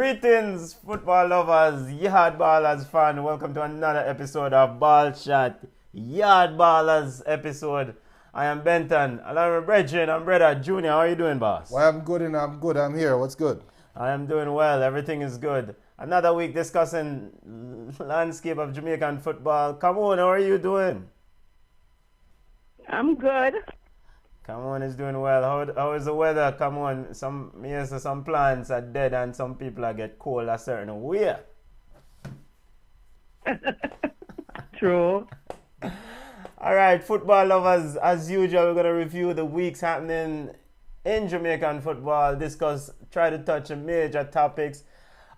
Greetings, football lovers, Yawd Ballas fan. Welcome to another episode of Ball Shot, Yawd Ballas episode. I am Benton, along with Brethren and brother Junior. How are you doing, boss? Well, I'm good and I'm good. I'm here. What's good? I am doing well. Everything is good. Another week discussing landscape of Jamaican football. Come on, how are you doing? I'm good. Come on, is doing well. How is the weather? Come on, some plants are dead and some people are get cold a certain way. True. All right, football lovers, as usual, we're going to review the weeks happening in Jamaican football, try to touch on major topics.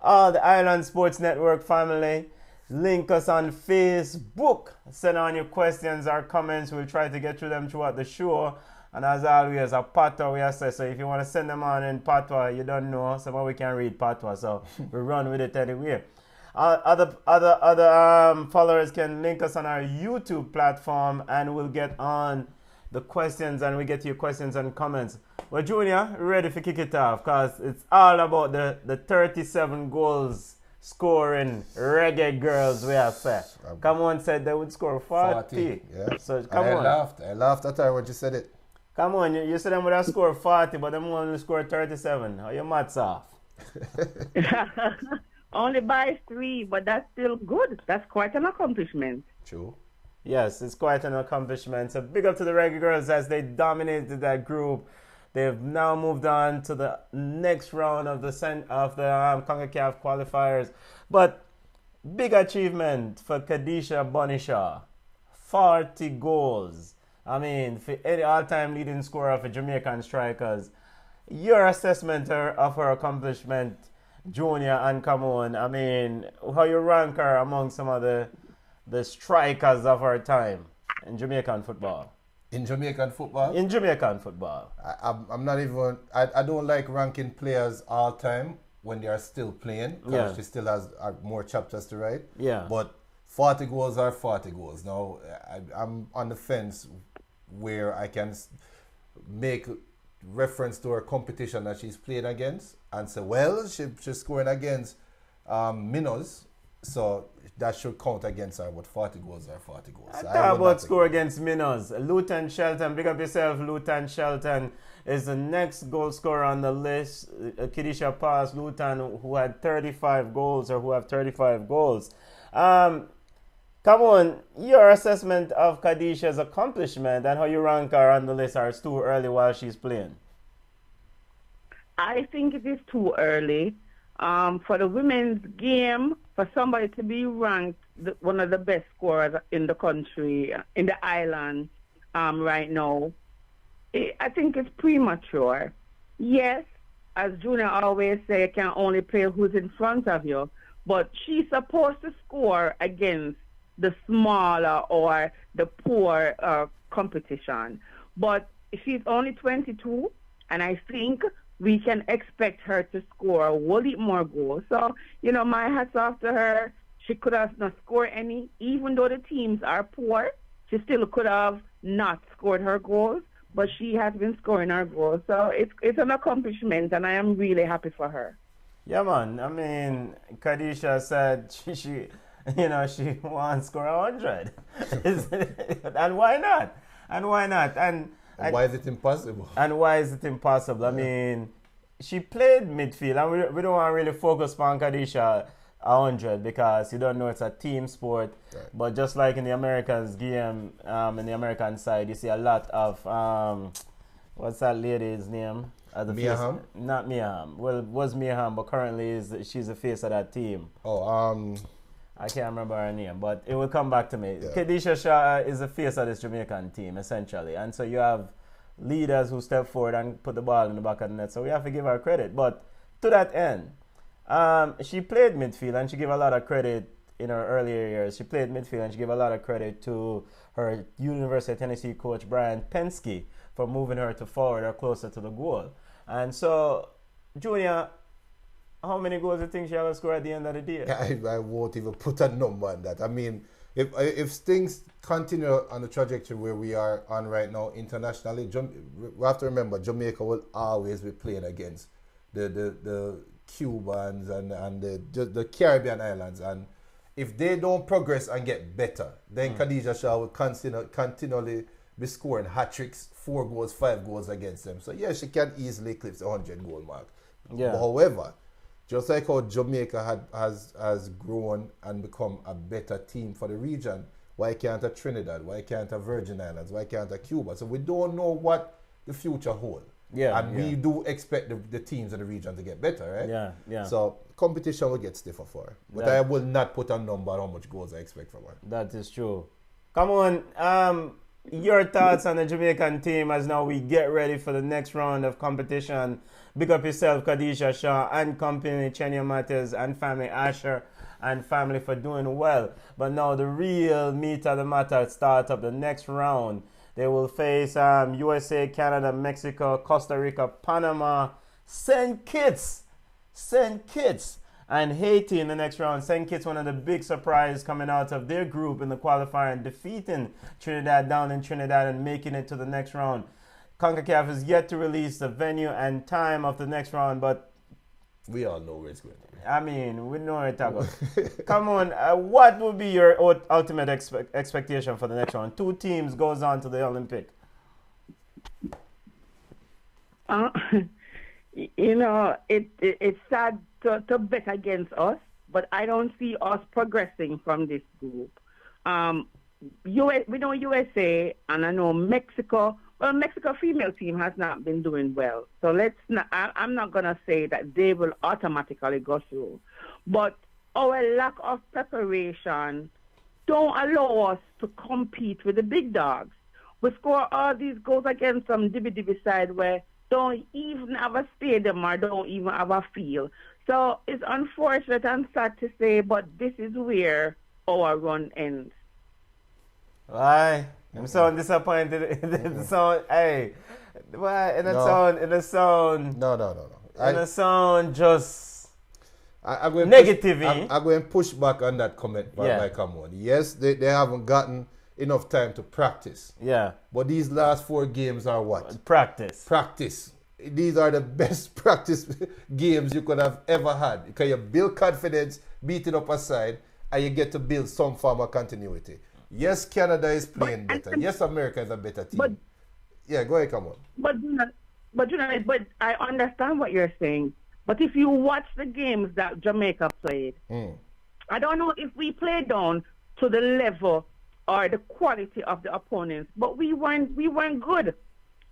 All the Island Sports Network family, link us on Facebook. Send on your questions or comments. We'll try to get through them throughout the show. And as always, a patois we assess. So if you want to send them on in patois, you don't know, somehow we can read patois. So we run with it anyway. Other followers can link us on our YouTube platform and we'll get on the questions and we get to your questions and comments. Well, Junior, ready to kick it off because it's all about the 37 goals scoring reggae girls we have said. Come on, said they would score 40. Yeah. So come and on. I laughed at her when you said it. Come on, you said them would have scored 40, but them only scored 37. How your maths off? Only by 3, but that's still good. That's quite an accomplishment. True. Yes, it's quite an accomplishment. So big up to the Reggae Girls as they dominated that group. They've now moved on to the next round of the CONCACAF qualifiers. But big achievement for Khadija Bonishaw. 40 goals. I mean, for any all-time leading scorer for Jamaican strikers. Your assessment of her accomplishment, Junior, and come on. I mean, how you rank her among some of the strikers of our time in Jamaican football? In Jamaican football? In Jamaican football. I'm not even... I don't like ranking players all time when they are still playing. Because she still has more chapters to write. Yeah. But 40 goals are 40 goals. Now, I'm on the fence where I can make reference to her competition that she's played against and say, well, she's scoring against Minnows, so that should count against her, but 40 goals are 40 goals. I thought about score against Minnows. Luton Shelton, big up yourself, Luton Shelton is the next goal scorer on the list. Khadija passed Luton, who had 35 goals or who have 35 goals. Come on, your assessment of Khadijah's accomplishment and how you rank her on the list are too early while she's playing. I think it is too early. For the women's game, for somebody to be ranked one of the best scorers in the country, in the island right now, I think it's premature. Yes, as Junior always say, you can only play who's in front of you, but she's supposed to score against the smaller or the poor competition. But she's only 22, and I think we can expect her to score a whole heap more goals. So, my hats off to her. She could have not scored any. Even though the teams are poor, she still could have not scored her goals, but she has been scoring her goals. So it's an accomplishment, and I am really happy for her. Yeah, man. I mean, Khadija said she wants to score 100. And why not? And why not? And why is it impossible? And why is it impossible? I mean, she played midfield, and we don't want to really focus on Khadija 100 because you don't know it's a team sport. Right. But just like in the Americans game, in the American side, you see a lot of what's that lady's name? Mia Hamm? Not Mia Hamm. Well, it was Mia Hamm, but currently she's the face of that team. I can't remember her name, but it will come back to me. Yeah. Khadija Shah is the face of this Jamaican team, essentially. And so you have leaders who step forward and put the ball in the back of the net. So we have to give her credit. But to that end, she played midfield and she gave a lot of credit in her earlier years. She played midfield and she gave a lot of credit to her University of Tennessee coach, Brian Penske, for moving her to forward or closer to the goal. And so, Junior, how many goals do you think she will score at the end of the day? I won't even put a number on that. I mean, if things continue on the trajectory where we are on right now internationally, we have to remember Jamaica will always be playing against the Cubans and the Caribbean islands. And if they don't progress and get better, then Khadija Shah will continually be scoring hat tricks, 4 goals, 5 goals against them. So yeah, she can easily eclipse the 100-goal mark. Yeah. But however, just like how Jamaica has grown and become a better team for the region, why can't a Trinidad? Why can't a Virgin Islands? Why can't a Cuba? So we don't know what the future holds. Yeah, and we do expect the teams in the region to get better, right? Yeah, yeah. So competition will get stiffer for her. But I will not put a number on how much goals I expect from her. That is true. Come on, your thoughts on the Jamaican team as now we get ready for the next round of competition. Big up yourself, Khadija Shah and company, Chenia Matters and family Asher and family for doing well. But now the real meat of the matter starts up the next round. They will face USA, Canada, Mexico, Costa Rica, Panama, St. Kitts, and Haiti in the next round. St. Kitts, one of the big surprises coming out of their group in the qualifier, defeating Trinidad down in Trinidad and making it to the next round. CONCACAF is yet to release the venue and time of the next round, but we all know where it's going. I mean, we know where it's going. Come on, what would be your ultimate expectation for the next round? 2 teams goes on to the Olympic. It's sad to bet against us, but I don't see us progressing from this group. We know USA, and I know Mexico. Well, Mexico female team has not been doing well. So I'm not going to say that they will automatically go through. But our lack of preparation don't allow us to compete with the big dogs. We score all these goals against some dibby side where don't even have a stadium or don't even have a field. So it's unfortunate and sad to say, but this is where our run ends. Why? I'm so disappointed in the sound. Hey, why? In the sound, just negative. I'm going to push back on that comment by Camon. Yes, they haven't gotten enough time to practice. Yeah. But these last 4 games are what? Practice. These are the best practice games you could have ever had. Because you build confidence, beating up a side, and you get to build some form of continuity. Yes, Canada is playing better. Yes, America is a better team. Yeah, go ahead, come on. But I understand what you're saying. But if you watch the games that Jamaica played, I don't know if we played down to the level or the quality of the opponents, but we weren't good.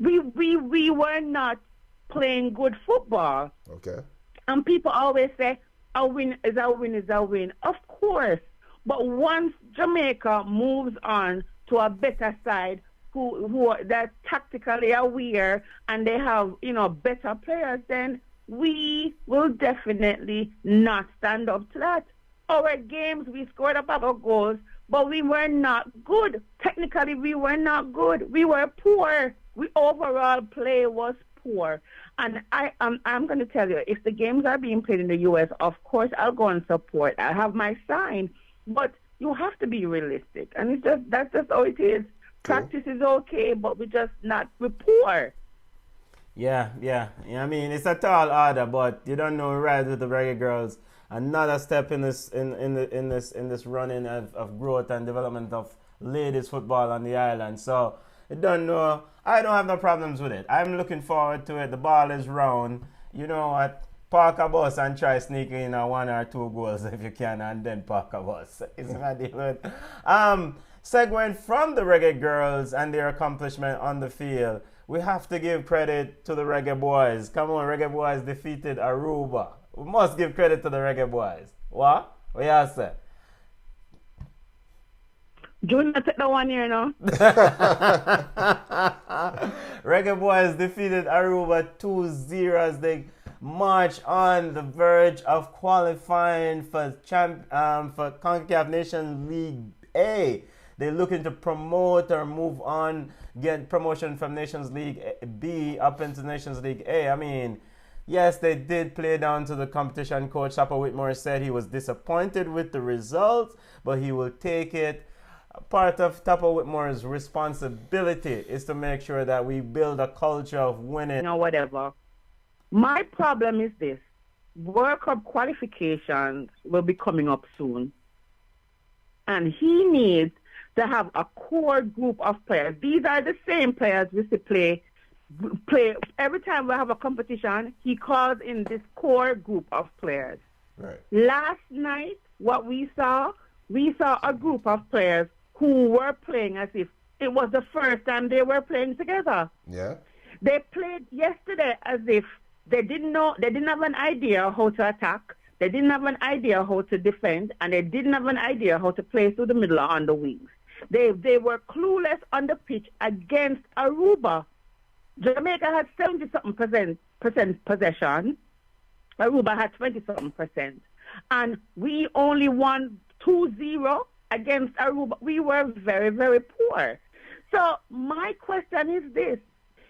We were not playing good football. Okay. And people always say, a win is a win is a win. Of course. But once Jamaica moves on to a better side, who are that tactically aware and they have, better players, then we will definitely not stand up to that. Our games, we scored a couple of goals, but we were not good. Technically, we were not good. We were poor. Overall play was poor. And I'm going to tell you, if the games are being played in the U.S., of course, I'll go and support. I have my sign. But you have to be realistic. And that's just how it is. Practice is okay, but we're poor. Yeah. I mean, it's a tall order, but you don't know right with the Reggae Girls. Another step in this running of growth and development of ladies football on the island. So I don't have no problems with it. I'm looking forward to it. The ball is round. You know what? Park a bus and try sneaking in 1 or 2 goals if you can, and then park a bus. It's my deal. Segueing from the Reggae Girls and their accomplishment on the field, we have to give credit to the Reggae Boyz. Come on, Reggae Boyz defeated Aruba. We must give credit to the Reggae Boyz. What? What you say? Junior take the 1 year now. Reggae Boyz defeated Aruba 2-0 as they march on the verge of qualifying for CONCACAF Nations League A. They're looking to promote or move on, get promotion from Nations League B up into Nations League A. I mean, yes, they did play down to the competition. Coach Chapa Whitmore said he was disappointed with the results, but he will take it. Part of Tapa Whitmore's responsibility is to make sure that we build a culture of winning. Whatever. My problem is this. World Cup qualifications will be coming up soon. And he needs to have a core group of players. These are the same players we see play every time we have a competition. He calls in this core group of players. Right. Last night, what we saw a group of players who were playing as if it was the first time they were playing together. Yeah. They played yesterday as if they didn't have an idea how to attack. They didn't have an idea how to defend, and they didn't have an idea how to play through the middle or on the wings. They were clueless on the pitch against Aruba. Jamaica had 70-something percent possession. Aruba had 20-something percent. And we only won 2-0 against Aruba. We were very, very poor. So my question is this.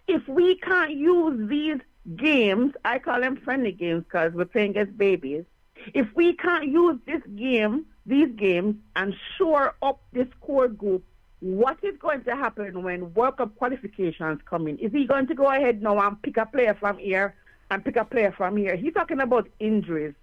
If we can't use these games, I call them friendly games because we're playing against babies. If we can't use these games, and shore up this core group, what is going to happen when World Cup qualifications come in? Is he going to go ahead now and pick a player from here and pick a player from here? He's talking about injuries.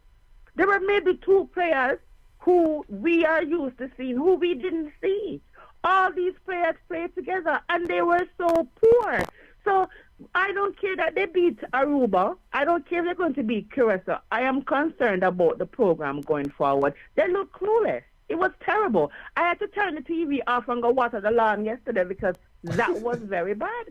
There were maybe 2 players who we are used to seeing, who we didn't see. All these players played together, and they were so poor. So I don't care that they beat Aruba. I don't care if they're going to beat Curacao. I am concerned about the program going forward. They look clueless. It was terrible. I had to turn the TV off and go water the lawn yesterday because that was very bad.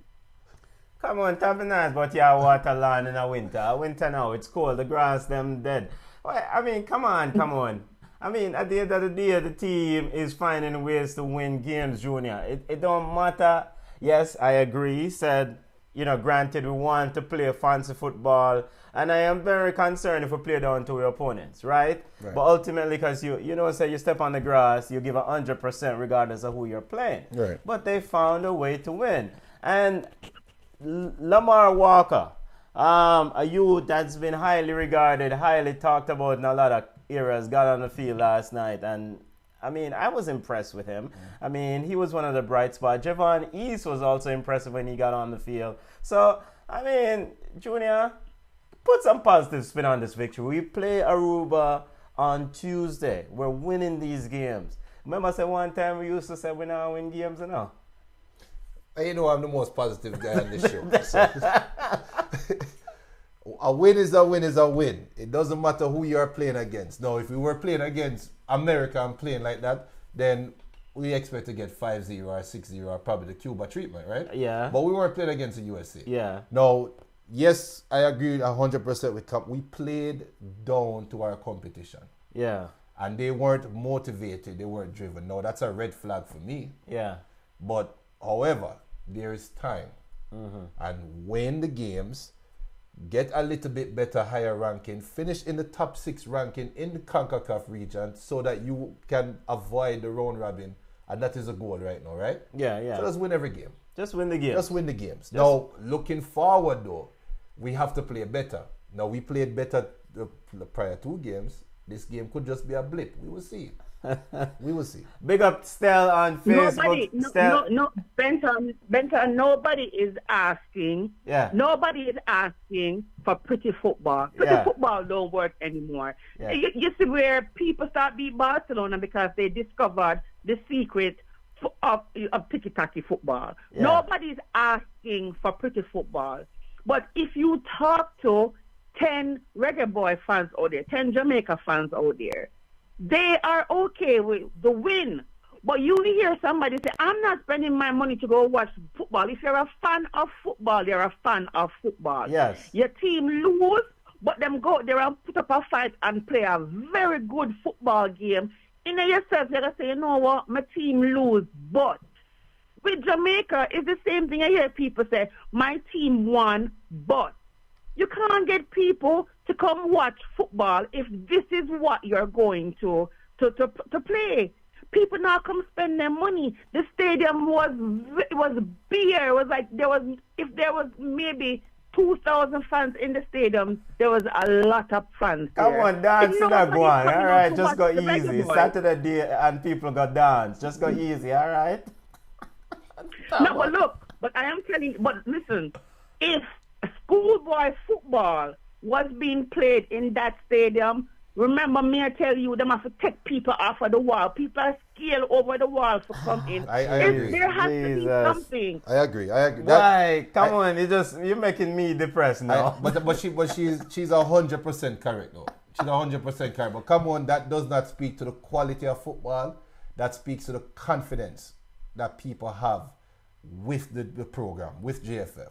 Come on, tell me nice, but yeah, water lawn in the winter. Winter now, it's cold. The grass, them dead. I mean, come on. I mean, at the end of the day, the team is finding ways to win games, Junior. It don't matter. Yes, I agree. He said, granted, we want to play fancy football, and I am very concerned if we play down to our opponents, right? But ultimately, because you step on the grass, you give 100% regardless of who you're playing. Right. But they found a way to win. And Lamar Walker, a youth that's been highly regarded, highly talked about in a lot of areas, got on the field last night, and I mean, I was impressed with him. I mean, he was one of the bright spots. Javon East was also impressive when he got on the field. So, I mean, Junior, put some positive spin on this victory. We play Aruba on Tuesday. We're winning these games. Remember I said one time we used to say we now win games, I'm the most positive guy on this show. So. A win is a win is a win. It doesn't matter who you are playing against. Now, if we were playing against America and playing like that, then we expect to get 5-0 or 6-0 or probably the Cuba treatment, right? Yeah. But we weren't playing against the USA. Yeah. Now, yes, I agree 100% with Cap. We played down to our competition. Yeah. And they weren't motivated. They weren't driven. Now, that's a red flag for me. Yeah. But, however, there is time. And win the games, get a little bit better, higher ranking, finish in the top 6 ranking in the CONCACAF region so that you can avoid the round robin. And that is a goal right now, right? Yeah. So let's win every game. Just win the game. Just win the games. Now, looking forward though, we have to play better. Now, we played better the prior 2 games. This game could just be a blip. We will see. We will see. Big up Stel on Facebook. Benton, nobody is asking. Yeah. Nobody is asking for pretty football. Pretty football don't work anymore. Yeah. You see where people start beating Barcelona because they discovered the secret of tiki-taki football. Yeah. Nobody's asking for pretty football. But if you talk to 10 Reggae Boy fans out there, 10 Jamaica fans out there, they are okay with the win. But you hear somebody say, I'm not spending my money to go watch football. If you're a fan of football, you're a fan of football. Yes. Your team lose, but them go there and put up a fight and play a very good football game. In yourself, you're going to say, you know what, my team lose. But with Jamaica, it's the same thing. I hear people say, my team won, but you can't get people to come watch football if this is what you're going to play. People now come spend their money. The stadium was bare. It was like if there was maybe 2,000 fans in the stadium, there was a lot of fans there. Come on, dance not go on. All right, just go easy. Saturday day and people got dance. Just go easy, all right? No, but look, but I am telling you, but listen, if schoolboy football was being played in that stadium, remember me, I tell you, them have to take people off of the wall. People are scale over the wall to come in. I agree. There has to be something. I agree. Why? Come on, you're making me depressed now. But she's 100% correct though. She's 100% correct. But come on, that does not speak to the quality of football. That speaks to the confidence that people have with the program, with JFF.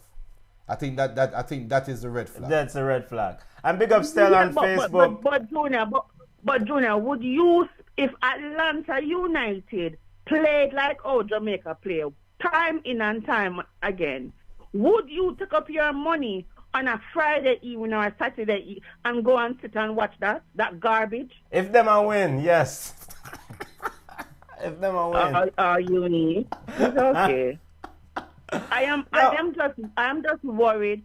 I think that is the red flag. That's a red flag. And big up Stella on Facebook. But Junior, would you, if Atlanta United played like Jamaica play, time in and time again, would you take up your money on a Friday evening or a Saturday evening and go and sit and watch that garbage? If them a win, yes. If them a win. You need? It's okay. I am just worried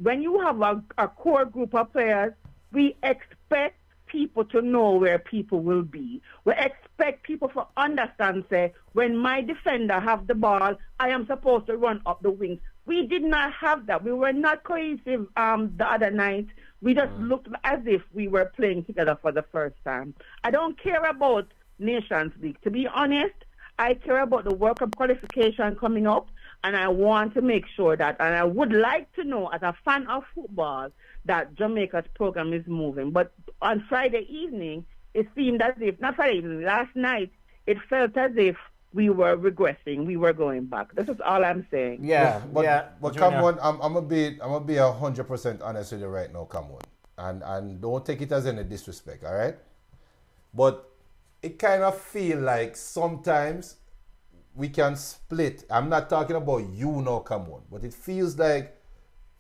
when you have a core group of players, we expect people to know where people will be. We expect people to understand, say, when my defender have the ball, I am supposed to run up the wings. We did not have that. We were not cohesive the other night. We just looked as if we were playing together for the first time. I don't care about Nations League. To be honest, I care about the World Cup qualification coming up, and I want to make sure that, and I would like to know as a fan of football, that Jamaica's program is moving. But on Friday evening, it seemed as if, not Friday evening, last night, it felt as if we were regressing, we were going back. This is all I'm saying. But come on, I'm gonna be 100% honest with you right now, come on. And don't take it as any disrespect, all right? But it kind of feel like sometimes we can split. I'm not talking about you now, come on. But it feels like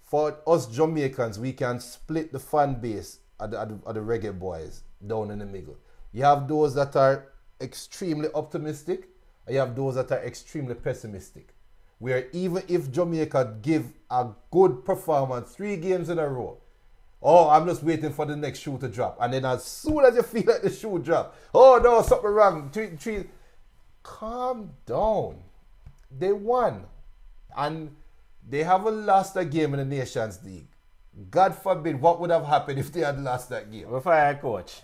for us Jamaicans, we can split the fan base of the Reggae Boyz down in the middle. You have those that are extremely optimistic, and you have those that are extremely pessimistic. Where even if Jamaica give a good performance 3 games in a row, I'm just waiting for the next shoe to drop. And then as soon as you feel like the shoe drop, no, something wrong. Calm down. They won. And they haven't lost a game in the Nations League. God forbid what would have happened if they had lost that game. We'll fire a coach.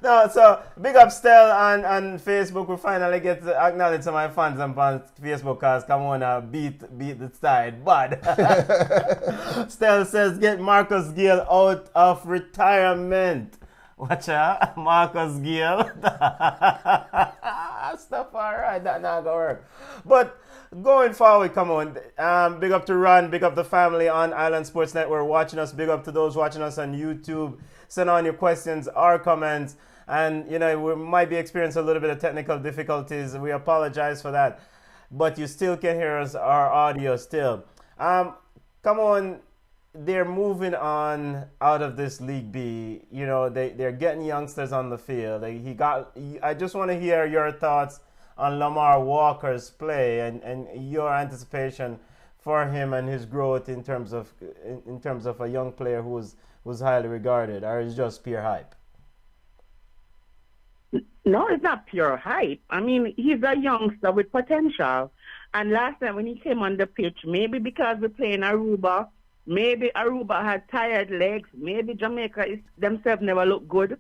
No, so big up Stel on Facebook. We finally get to acknowledge some of my fans on Facebook because come on, beat the side. But Stel says get Marcus Gill out of retirement. Watch out, Marcus Gill. Stuff alright, that not gonna work. But going forward, come on. Big up to Ron, big up the family on Island Sports Network watching us. Big up to those watching us on YouTube. Send on your questions or comments. And, we might be experiencing a little bit of technical difficulties. We apologize for that. But you still can hear us, our audio still. Come on. They're moving on out of this League B. They're getting youngsters on the field. I just want to hear your thoughts on Lamar Walker's play and your anticipation for him and his growth in terms of a young player who was highly regarded, or is just pure hype? No, it's not pure hype. I mean, he's a youngster with potential. And last time when he came on the pitch, maybe because we're playing Aruba, maybe Aruba had tired legs, maybe Jamaica themselves never looked good.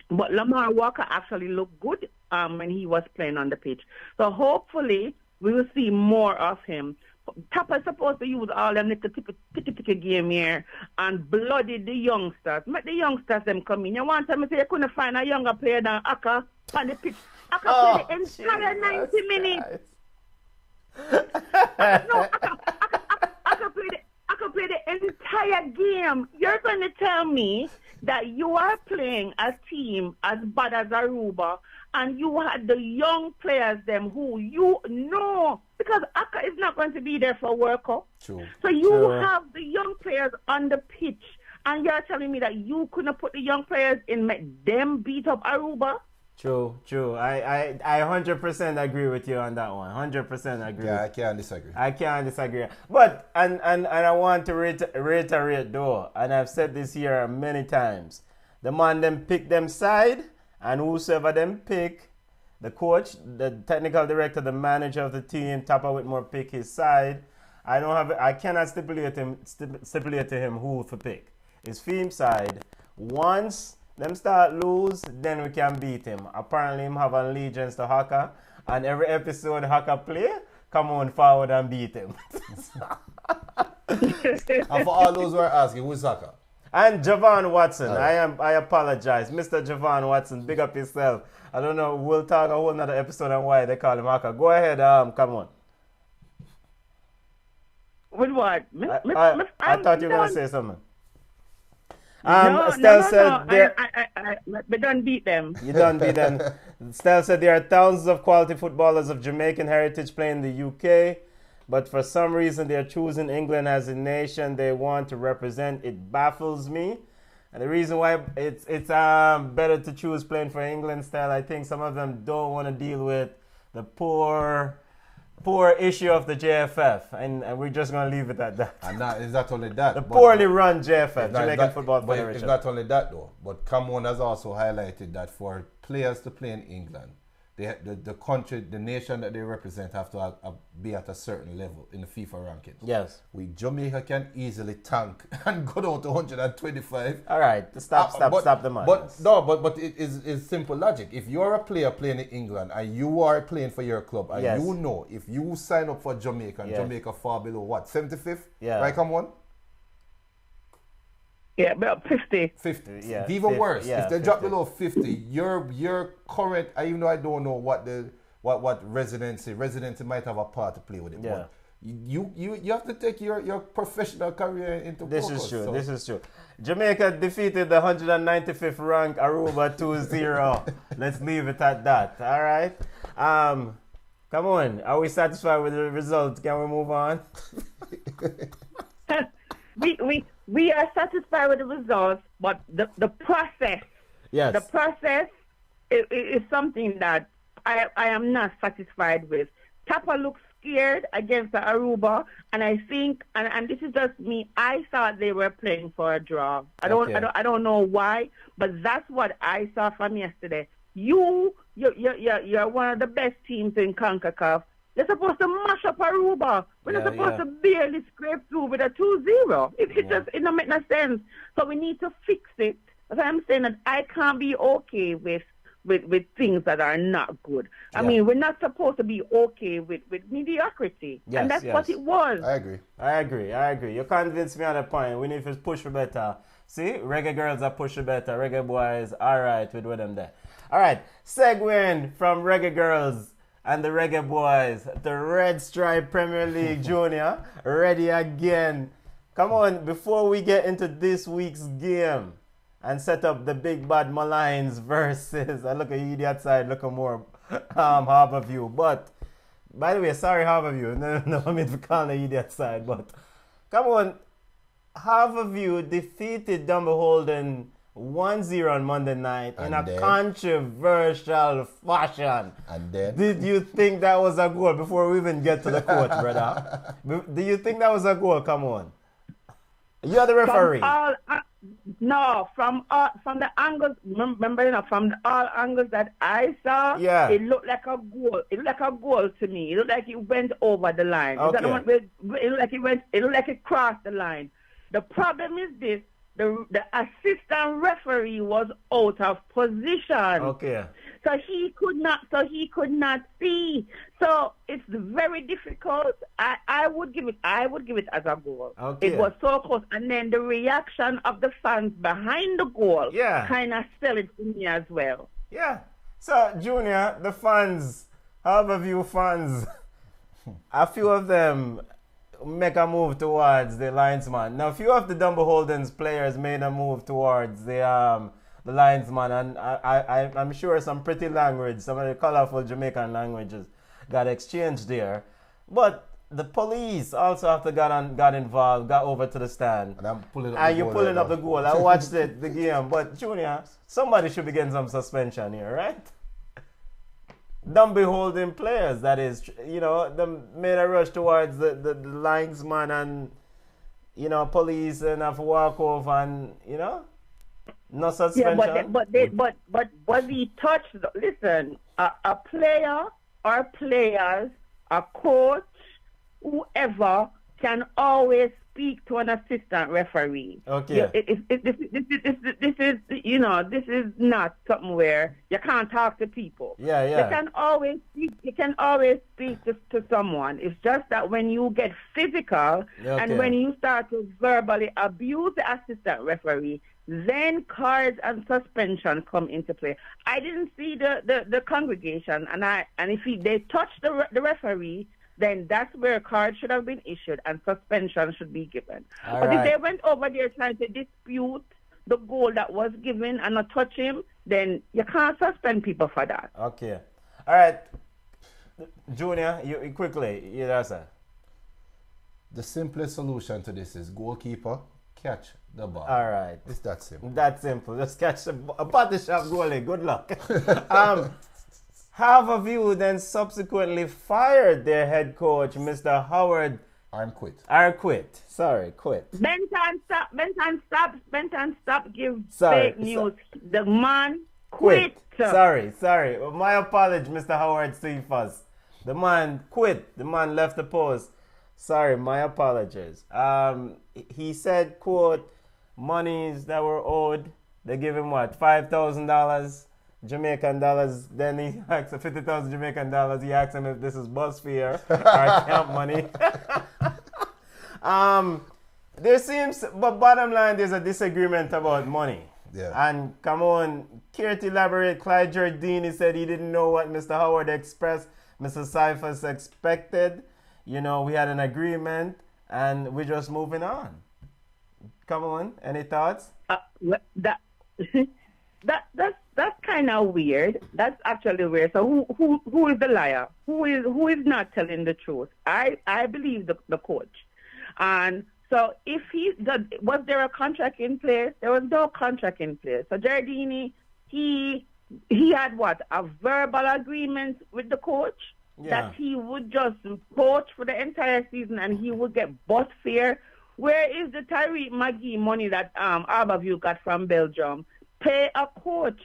But Lamar Walker actually looked good when he was playing on the pitch. So hopefully we will see more of him. Tapper's supposed to use all them little ticky game here and bloody the youngsters. Make the youngsters them come in. You want to say you couldn't find a younger player than Aka on the pitch. Aka play the entire 90 minutes. Aka play the entire game. You're going to tell me that you are playing a team as bad as Aruba and you had the young players them who you know, because Aka is not going to be there for World Cup. True. So you have the young players on the pitch and you're telling me that you couldn't put the young players in, make them beat up Aruba? True. I 100% agree with you on that one. 100% agree. Yeah, I can't disagree. But, and I want to reiterate though, and I've said this here many times, the man them pick them side, and whosoever them pick, the coach, the technical director, the manager of the team, Tapper Whitmore pick his side, I cannot stipulate to him who to pick. His theme side. Once them start lose, then we can beat him. Apparently, him have allegiance to Haka, and every episode Haka play, come on forward and beat him. And for all those who are asking, who's Haka? And Javon Watson. Right. I apologize. Mr. Javon Watson, big up yourself. I don't know, we'll talk a whole nother episode on why they call him Haka. Go ahead, come on. With what? I thought you were going to say something. No, Stell said we don't beat them. You don't beat them. Stell said there are thousands of quality footballers of Jamaican heritage playing in the UK, but for some reason they're choosing England as a nation they want to represent. It baffles me. And the reason why it's better to choose playing for England, Stell, I think some of them don't want to deal with the poor issue of the JFF, and we're just going to leave it at that. And it's not only that. The poorly run JFF, Jamaican Football Federation. It's not only that though, but Cameroon has also highlighted that for players to play in England, the country, the nation that they represent have to be at a certain level in the FIFA rankings. Yes. Jamaica can easily tank and go down to 125. All right, stop the man. But it is simple logic. If you're a player playing in England and you are playing for your club, and yes. you know if you sign up for Jamaica and yes. Jamaica far below what, 75th? Yeah. Right, come on? Yeah, about 50. 50. Yeah, Even 50, worse, yeah, if they 50. drop below 50, your current, even though I don't know what residency might have a part to play with it. Yeah. But you have to take your professional career into This focus. is true. So. This is true. Jamaica defeated the 195th ranked Aruba 2-0. Let's leave it at that. All right. Come on. Are we satisfied with the results? Can we move on? We are satisfied with the results, but the process, Yes. the process is something that I am not satisfied with. Tapa looks scared against the Aruba, and I think, and this is just me, I thought they were playing for a draw. I don't know why, but that's what I saw from yesterday. You're one of the best teams in CONCACAF. They're supposed to mash up Aruba. We're not supposed to barely scrape through with a 2-0. It don't make no sense. So we need to fix it. That's why I'm saying that I can't be okay with things that are not good. I mean, we're not supposed to be okay with mediocrity. Yes, and that's what it was. I agree. You convinced me on that point. We need to push for better. See, Reggae Girls are pushing better. Reggae Boys, all right, with them there. All right, segueing from Reggae Girls and the Reggae Boys, the Red Stripe Premier League Junior, ready again. Come on, before we get into this week's game and set up the big bad Molynes versus, I look at you the outside, look at more Harborview. But, by the way, sorry Harborview, no, I mean to call the idiot side, but come on, Harborview defeated Dumbleholden 1-0 on Monday night in a controversial fashion. And then? Did you think that was a goal before we even get to the court, brother? Do you think that was a goal? Come on. You're the referee. From the angles, remember, from all angles that I saw, it looked like a goal. It looked like a goal to me. It looked like it went over the line. Okay. It looked like it crossed the line. The problem is this. The assistant referee was out of position. Okay. So he could not see. So it's very difficult. I would give it as a goal. Okay. It was so close. And then the reaction of the fans behind the goal kind of sell it to me as well. Yeah. So Junior, the fans, Harborview fans, a few of them make a move towards the linesman. Now, a few of the Dumbleholden's players made a move towards the linesman, and I'm sure some pretty language, some of the colorful Jamaican languages got exchanged there. But the police also have to got involved, got over to the stand. And I'm pulling up the goal. I watched the game, but Junior, somebody should be getting some suspension here, right? Dumbleholden players, that is, them made a rush towards the linesman and, police and have to walk over and, no suspension. Yeah, but was he touched? Listen, a player or players, a coach, whoever can always speak to an assistant referee. Okay. This is not something where you can't talk to people. Yeah. You can always speak to someone. It's just that when you get physical and when you start to verbally abuse the assistant referee, then cards and suspension come into play. I didn't see the congregation, and if they touch the referee, then that's where cards should have been issued and suspension should be given. But if they went over there trying to dispute the goal that was given and not touch him, then you can't suspend people for that. Okay. All right. Junior, you quickly, yes, sir. The simplest solution to this is goalkeeper, catch the ball. All right. It's that simple. That simple. Just catch a body shot goalie. Good luck. Half of you then subsequently fired their head coach, Mr. Howard. Quit. Sorry, quit. Benton, stop. Give fake news. The man quit. Sorry. My apology, Mr. Howard Cephas. The man quit. The man left the post. Sorry, my apologies. He said, quote, monies that were owed, they give him what, $5,000 Jamaican dollars. Then he asked for 50,000 Jamaican dollars. He asked him if this is bus fare or camp money. There seems, but bottom line, there's a disagreement about money. Yeah. And come on, care to elaborate. Clyde Jardini said he didn't know what Mr. Howard expressed. Mr. Cyphers expected. You know, we had an agreement, and we're just moving on. Come on, any thoughts? That's kind of weird. That's actually weird. So who is the liar? Who is not telling the truth? I believe the coach. And so was there a contract in place? There was no contract in place. So Giardini, he had what? A verbal agreement with the coach that he would just coach for the entire season and he would get bus fare. Where is the Tyreek McGee money that Arborview got from Belgium? Pay a coach.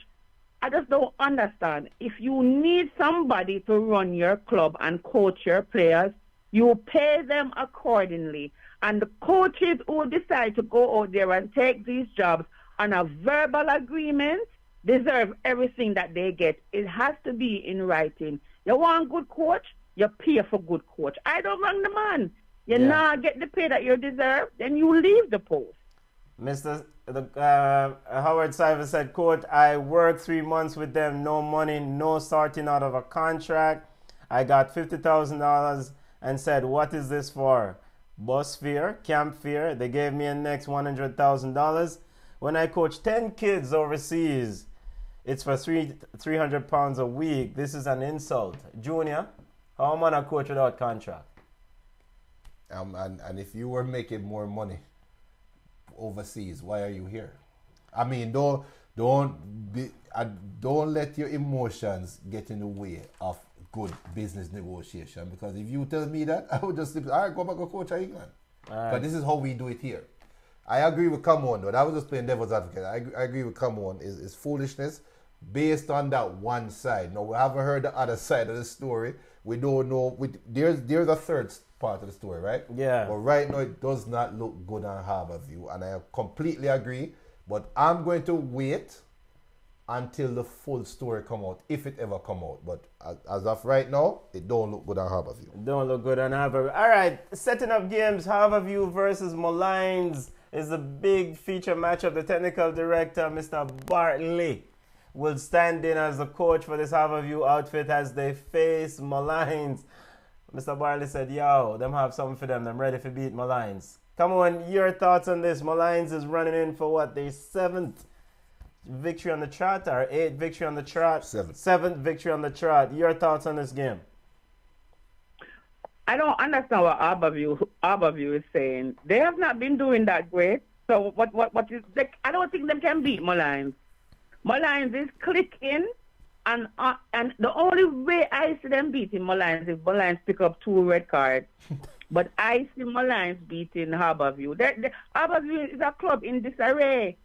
I just don't understand. If you need somebody to run your club and coach your players, you pay them accordingly. And the coaches who decide to go out there and take these jobs on a verbal agreement deserve everything that they get. It has to be in writing. You want good coach, you pay for good coach. I don't run the man. You not get the pay that you deserve, then you leave the post. Mr. Howard Cyver said, quote, I worked 3 months with them, no money, no sorting out of a contract. I got $50,000 and said, what is this for? Bus fare, camp fare. They gave me a next $100,000. When I coach 10 kids overseas, it's for 300 pounds a week. This is an insult. Junior, how am I a coach without contract? And if you were making more money overseas, why are you here? I mean, don't let your emotions get in the way of good business negotiation. Because if you tell me that, I would just say, all right, go back and coach in England. But this is how we do it here. I agree with come on, though. I was just playing devil's advocate. I agree with come on is foolishness based on that one side. Now, we haven't heard the other side of the story. We don't know. There's a third part of the story, right? Yeah. But right now, it does not look good on Harborview. And I completely agree. But I'm going to wait until the full story come out, if it ever come out. But as of right now, it don't look good on Harborview. Don't look good on Harborview. All right, setting up games, Harborview versus Molynes is a big feature matchup. The technical director, Mr. Bartley, will stand in as the coach for this Harborview outfit as they face Molynes. Mr. Bartley said, yo, them have something for them. I'm ready to beat Molynes. Come on, your thoughts on this? Molynes is running in for what? Their 7th victory on the trot or 8th victory on the trot? 7th victory on the trot. Your thoughts on this game? I don't understand what Arborview is saying. They have not been doing that great. So what is? I don't think them can beat Molynes. Molynes is clicking, and the only way I see them beating Molynes is Molynes pick up 2 red cards. But I see Molynes beating Harborview. Harborview is a club in disarray.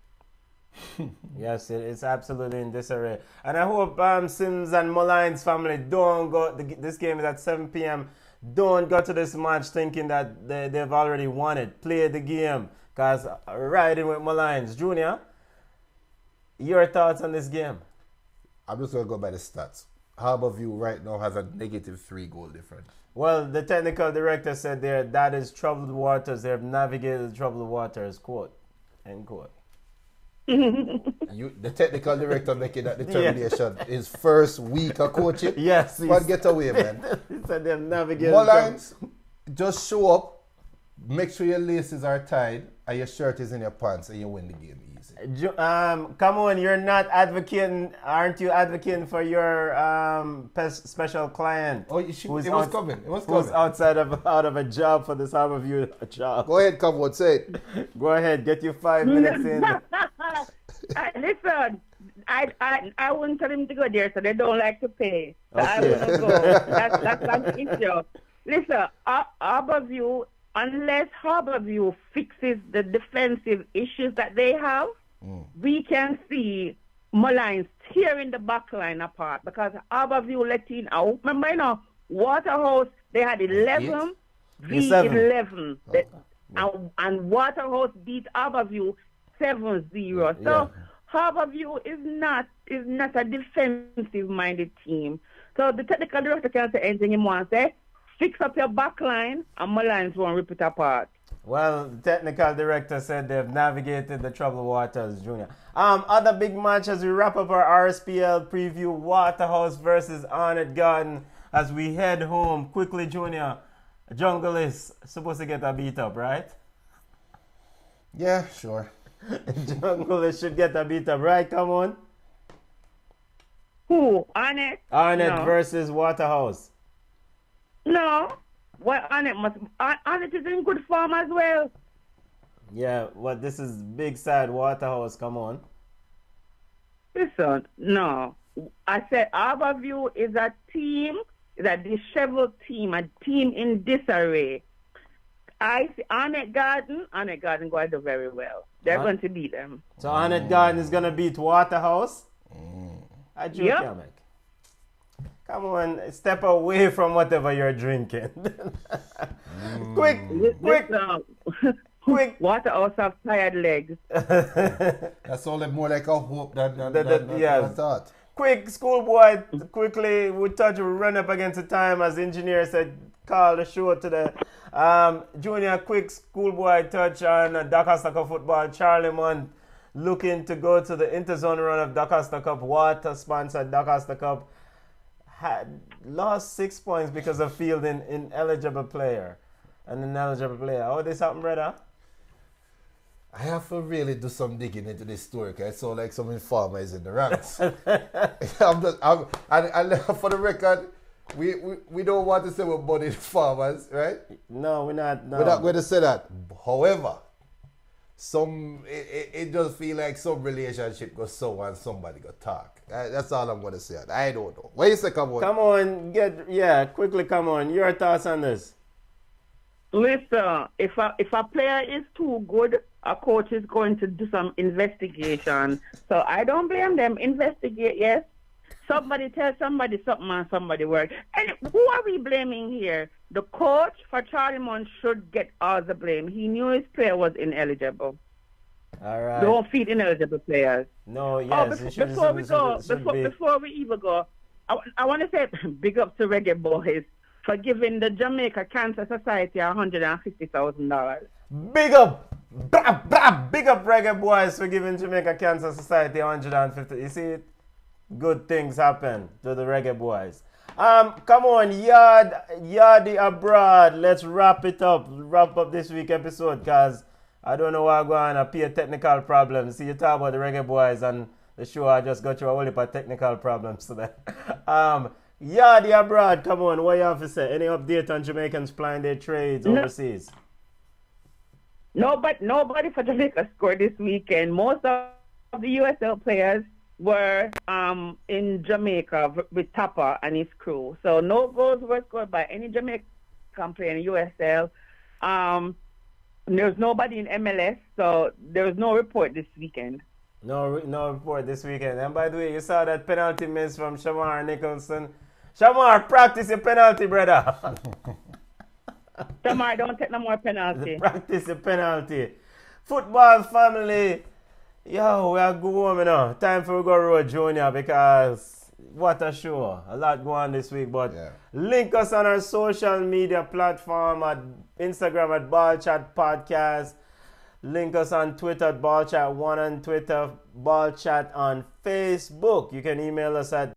Yes, it's absolutely in disarray. And I hope Sims and Molynes family don't go. This game is at 7 p.m. don't go to this match thinking that they've already won it. Play the game. Because riding with Molynes. Junior, your thoughts on this game? I'm just going to go by the stats. Harborview right now has a -3 goal difference. Well, the technical director said there that is troubled waters. They have navigated the troubled waters. Quote. End quote. The technical director making that determination his first week of coaching. Yes. But get away, man. He said they have navigated. Molynes, just show up, make sure your laces are tied, and your shirt is in your pants, and you win the game easy. Come on, you're not advocating, aren't you advocating for your special client? Oh, it was coming. Who's out of a job for this Harborview job? Go ahead, come on, say it. Go ahead, get you 5 minutes in. Listen, I wouldn't tell him to go there, so they don't like to pay. So Okay. I wouldn't go. That's an issue. Listen, Harborview, unless Harborview fixes the defensive issues that they have, we can see Molynes tearing the back line apart because Harborview let in out. Remember, Waterhouse, they had 11 v 11. And Waterhouse beat Harborview 7-0. So Harborview is not a defensive-minded team. So the technical director can say anything he wants. Fix up your back line, and Molynes won't rip it apart. Well, the technical director said they've navigated the troubled waters, Junior. Other big match as we wrap up our RSPL preview, Waterhouse versus Arnett Garden. As we head home, quickly, Junior, Jungle is supposed to get a beat up, right? Yeah, sure. Jungle should get a beat up, right? Come on. Who? Arnett? Arnett versus Waterhouse. No. Well, Arnett is in good form as well. Yeah, well, this is big side Waterhouse. Come on. Listen, no. I said Harborview is a disheveled team, a team in disarray. I see Arnett Garden going to do very well. They're going to beat them. So Arnett Garden is going to beat Waterhouse? I joke, yep. Come on, step away from whatever you're drinking. Quick. Waterhouse have tired legs. That's all more like a hope than a thought. Quick, schoolboy, quickly, we run up against the time as the engineer said, call the show today. Junior, quick schoolboy touch on DaCosta Cup football. Charlie Munn looking to go to the interzone run of DaCosta Cup. Water-sponsored DaCosta Cup. Had lost 6 points because of fielding ineligible player. An ineligible player. How this happen, brother? I have to really do some digging into this story because I saw like some informers in the ranks. For the record, we don't want to say we're bullying farmers, right? No, we're not. No. We're not going to say that. However, it does feel like some relationship goes so and somebody got talk. That's all I'm going to say. I don't know. What you say, come on? Come on, quickly, come on. Your thoughts on this? Listen, if a player is too good, a coach is going to do some investigation. So I don't blame them. Investigate, yes. Somebody tell somebody something and somebody work. And who are we blaming here? The coach for Charlie Munn should get all the blame. He knew his player was ineligible. All right. Don't feed ineligible players. No, yes. Before we even go, I want to say big up to Reggae Boyz for giving the Jamaica Cancer Society $150,000. Big up! Big up Reggae Boyz for giving Jamaica Cancer Society $150,000. You see it? Good things happen to the Reggae Boyz. Come on, Yawd abroad. Let's wrap up this week episode because I don't know why I'm going to appear technical problems. See, you talk about the Reggae Boyz and the show I just got through a whole heap of technical problems today. Yawd abroad, come on, what you have to say? Any update on Jamaicans plying their trades overseas? Nobody for Jamaica scored this weekend. Most of the USL players were in Jamaica with Tapper and his crew. So no goals were scored by any Jamaican player in USL. There's nobody in MLS, so there was no report this weekend. No report this weekend. And by the way, you saw that penalty miss from Shamar Nicholson. Shamar, practice your penalty, brother. Tomorrow, don't take no more penalty. Practice your penalty. Football family. Yo, we are good home now. Time for we go road junior because what a show. A lot going on this week, but link us on our social media platform at Instagram at Ball Chat Podcast. Link us on Twitter at Ball Chat 1 on Twitter, Ball Chat on Facebook. You can email us at